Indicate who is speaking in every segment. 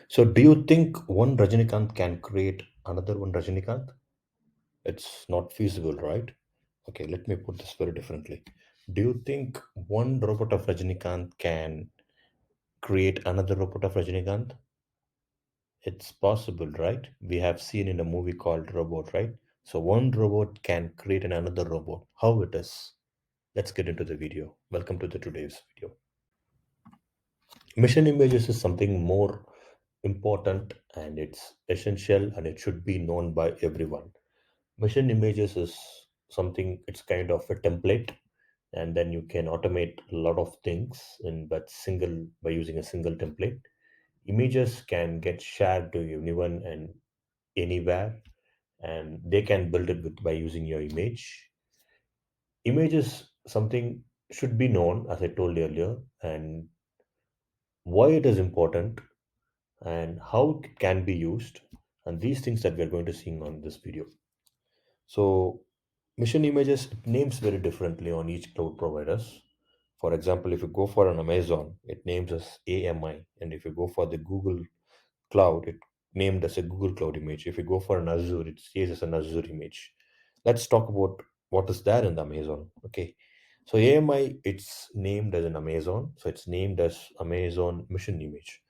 Speaker 1: So, do you think one Rajnikanth can create another one Rajnikanth? It's not feasible, right? Okay, let me put this very differently. Do you think one robot of Rajnikanth can create another robot of Rajnikanth? It's possible, right? We have seen in a movie called Robot, right? So, one robot can create another robot. How it is? Let's get into the video. Welcome to the today's video. Mission images is something more important and it's essential and it should be known by everyone. Mission images is something, it's kind of a template, and then you can automate a lot of things in but single by using a single template. Images can get shared to anyone and anywhere, and they can build it with by using your image. Images something should be known, as I told earlier, and why it is important and how it can be used, and these things that we are going to see on this video. So mission images it names very differently on each cloud providers. For example, if you go for an Amazon, it names as AMI, and if you go for the Google Cloud, it named as a Google Cloud image. If you go for an Azure, it says as an Azure image. Let's talk about what is there in the Amazon. Okay, so AMI it's named as an Amazon, so it's named as Amazon Mission Image.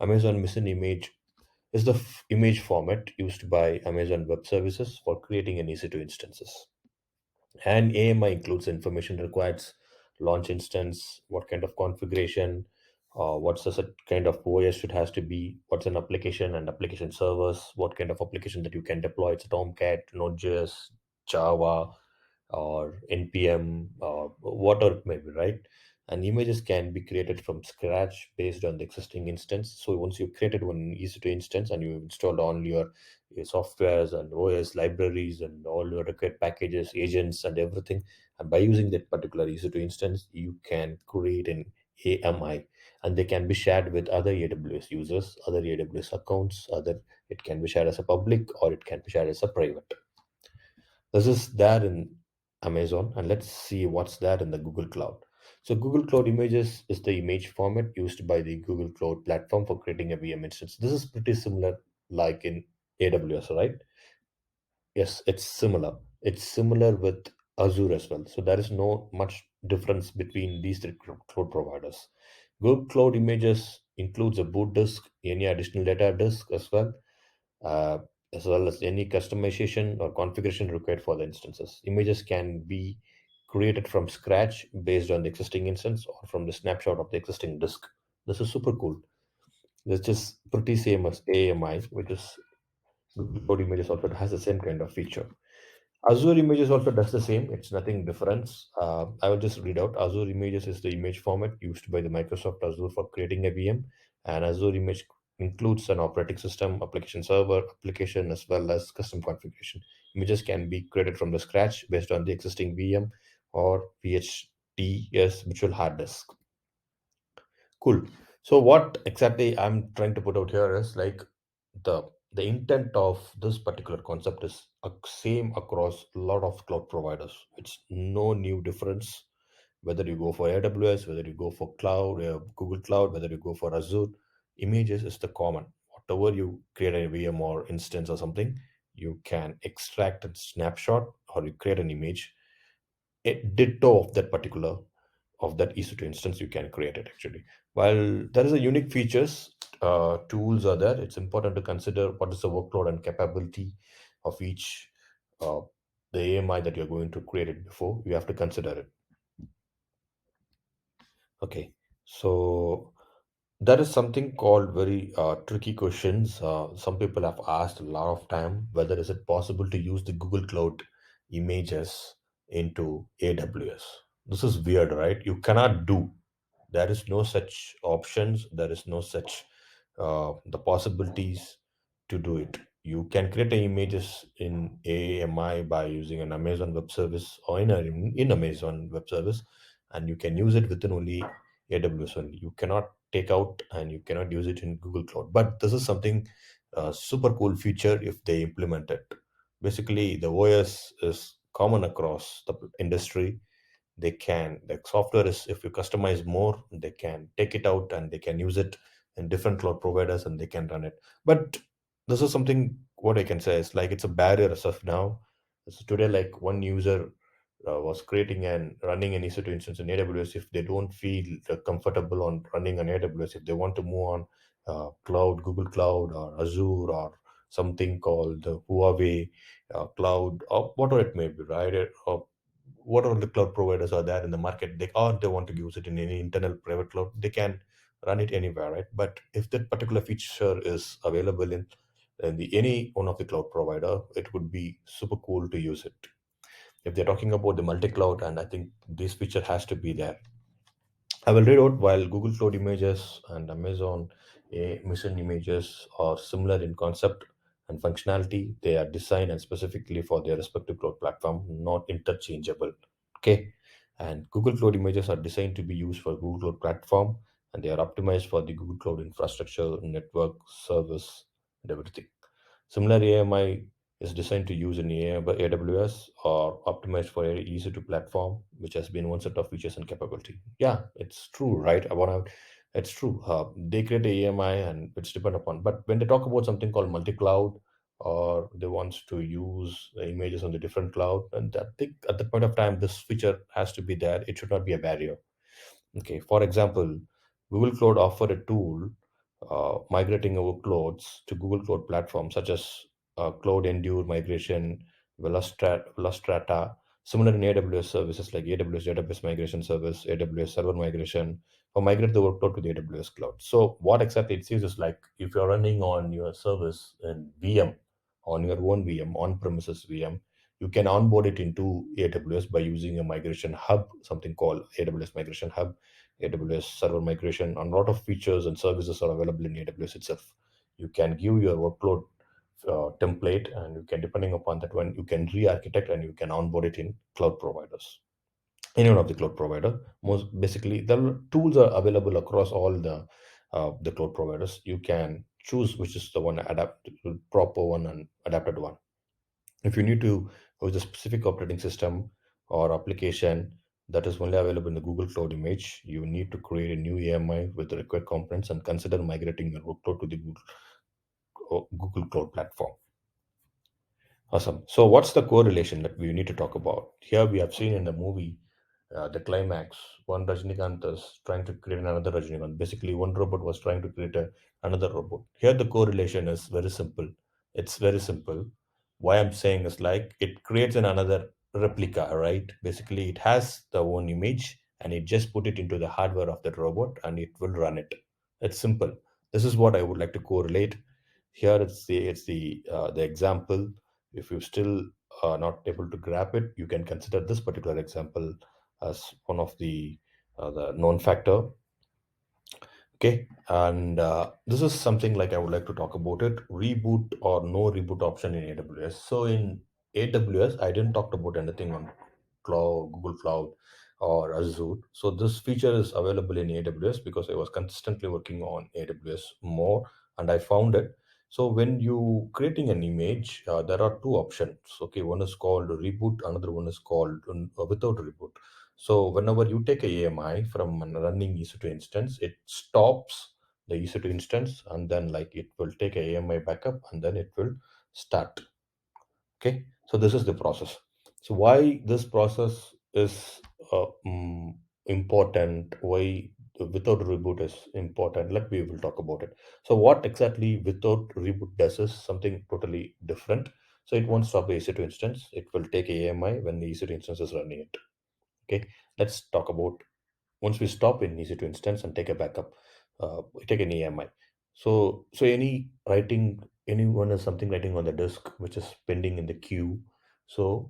Speaker 1: Amazon Mission Image is the image format used by Amazon Web Services for creating an EC2 instances. And AMI includes information required, launch instance, what kind of configuration, what's the kind of OS it has to be, what's an application and application servers, what kind of application that you can deploy. It's Tomcat, Node.js, Java, or npm or whatever it may be, right? And images can be created from scratch based on the existing instance. So once you created one EC2 instance and you installed all your softwares and OS libraries and all your required packages, agents, and everything, and by using that particular EC2 instance, you can create an AMI, and they can be shared with other AWS users, other AWS accounts, other it can be shared as a public or it can be shared as a private. This is there in Amazon, and let's see what's there in the Google Cloud. So, Google Cloud Images is the image format used by the Google Cloud platform for creating a VM instance. This is pretty similar, like in AWS, right? Yes, it's similar. It's similar with Azure as well. So, there is no much difference between these three cloud providers. Google Cloud Images includes a boot disk, any additional data disk uh, as well as any customization or configuration required for the instances. Images can be created from scratch based on the existing instance or from the snapshot of the existing disk. This is super cool. This is pretty same as AMI, which is Google Cloud Images also has the same kind of feature. Azure Images also does the same. It's nothing different. I will just read out. Azure Images is the image format used by the Microsoft Azure for creating a VM, and Azure Image includes an operating system, application server, application, as well as custom configuration. Images can be created from the scratch based on the existing VM or VHDs virtual hard disk. Cool. So what exactly I'm trying to put out here is like the the intent of this particular concept is same across a lot of cloud providers. It's no new difference whether you go for AWS, whether you go for cloud, Google Cloud, whether you go for Azure. Images is the common. Whatever you create a VM or instance or something, you can extract a snapshot or you create an image, a ditto of that particular of that EC2 instance, you can create it actually. While there is a unique features, tools are there. It's important to consider what is the workload and capability of each uh, the AMI that you're going to create it before. You have to consider it. Okay, so there is something called very tricky questions. Some people have asked a lot of time whether is it possible to use the Google Cloud images into AWS. This is weird, right? You cannot do. There is no such options. There is no such the possibilities to do it. You can create images in AMI by using an Amazon Web Service or in Amazon Web Service, and you can use it within only AWS only. You cannot take out and you cannot use it in Google Cloud. But this is something super cool feature if they implement it. Basically, the OS is common across the industry, they can, the software is, if you customize more, they can take it out and they can use it in different cloud providers and they can run it. But this is something, what I can say is like it's a barrier as of now. So today, like one user was creating and running an EC2 instance in AWS, if they don't feel comfortable on running on AWS, if they want to move on cloud, Google Cloud or Azure or something called the Huawei cloud or whatever it may be, right? Or whatever the cloud providers are there in the market, they want to use it in any internal private cloud, they can run it anywhere, right? But if that particular feature is available in the any one of the cloud provider, it would be super cool to use it. If they're talking about the multi-cloud, and I think this feature has to be there. I will read out, while Google Cloud Images and Amazon Mission Images are similar in concept and functionality, they are designed and specifically for their respective cloud platform, not interchangeable. Okay. And Google Cloud Images are designed to be used for Google Cloud platform, and they are optimized for the Google Cloud infrastructure, network, service, and everything. Similar AMI is designed to use in AWS or optimized for a EC2 platform, which has been one set of features and capability. Yeah, it's true, right? It's true. They create a AMI and it's depend upon. But when they talk about something called multi-cloud, or they want to use the images on the different cloud, and I think at the point of time, this feature has to be there. It should not be a barrier. Okay, for example, Google Cloud offer a tool migrating our clouds to Google Cloud platforms such as Cloud Endure migration, Velostrata, similar in AWS services like AWS Database Migration Service, AWS Server Migration, or migrate the workload to the AWS cloud. So what exactly it says is like if you're running on your service in VM, on your own VM, on-premises VM, you can onboard it into AWS by using a migration hub, something called AWS Migration Hub, AWS Server Migration, and a lot of features and services are available in AWS itself. You can give your workload template, and you can, depending upon that one, you can re-architect and you can onboard it in cloud providers. Any one of the cloud provider. Most basically, the tools are available across all the cloud providers. You can choose which is the one adapt proper one and adapted one. If you need to use a specific operating system or application that is only available in the Google Cloud Image, you need to create a new AMI with the required components and consider migrating your workload to the Google Cloud platform. Awesome. So, what's the correlation that we need to talk about? Here, we have seen in the movie the climax. One Rajnikanth is trying to create another Rajnikanth. Basically, one robot was trying to create another robot. Here, the correlation is very simple. It's very simple. Why I'm saying is like it creates another replica, right? Basically, it has the own image and it just put it into the hardware of that robot and it will run it. It's simple. This is what I would like to correlate. Here, it's the example. If you still are not able to grab it, you can consider this particular example as one of the known factor. Okay, and this is something like I would like to talk about it: reboot or no reboot option in AWS. So in AWS, I didn't talk about anything on cloud, Google Cloud, or Azure. So this feature is available in AWS because I was consistently working on AWS more, and I found it. So when you creating an image, there are two options. Okay, one is called reboot, another one is called without reboot. So whenever you take a AMI from a running EC2 instance, it stops the EC2 instance and then like it will take a AMI backup and then it will start. Okay, so this is the process. So why this process is important, why without reboot is important, let me will talk about it. So what exactly without reboot does is something totally different. So it won't stop the EC2 instance, it will take a AMI when the EC2 instance is running it. Okay, let's talk about once we stop in EC2 instance and take a backup, we take an EMI. So any writing, anyone has something writing on the disk which is pending in the queue. So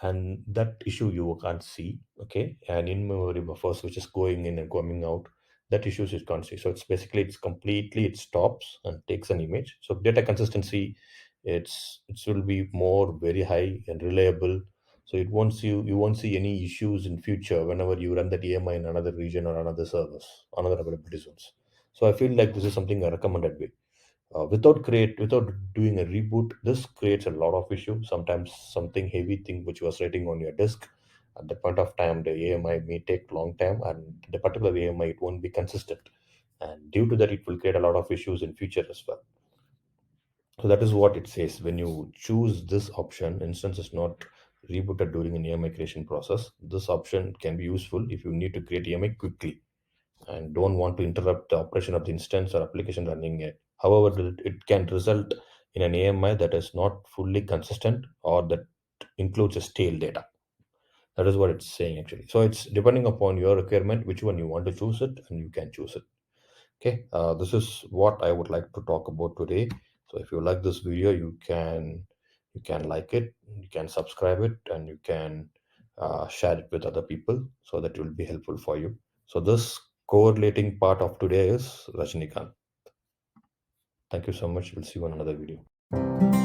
Speaker 1: and that issue you can't see, okay, and in memory buffers which is going in and coming out, that issues you can't see. So it's basically it's completely it stops and takes an image. So data consistency, it will be more very high and reliable. So it won't see you won't see any issues in future whenever you run that EMI in another region or another service, another availability zones. So I feel like this is something a recommended way. Without doing a reboot, this creates a lot of issue. Sometimes something heavy thing which was writing on your disk At the point of time, the AMI may take long time, and the particular AMI it won't be consistent, and due to that, it will create a lot of issues in future as well. So that is what it says. When you choose this option, instance is not rebooted during an AMI creation process. This option can be useful if you need to create AMI quickly and don't want to interrupt the operation of the instance or application running it. However, it can result in an AMI that is not fully consistent or that includes a stale data. That is what it's saying actually. So it's depending upon your requirement, which one you want to choose it, and you can choose it. Okay, this is what I would like to talk about today. So if you like this video, you can like it, you can subscribe it, and you can share it with other people so that it will be helpful for you. So this correlating part of today is Rajnikanth. Thank you so much. We'll see you on another video.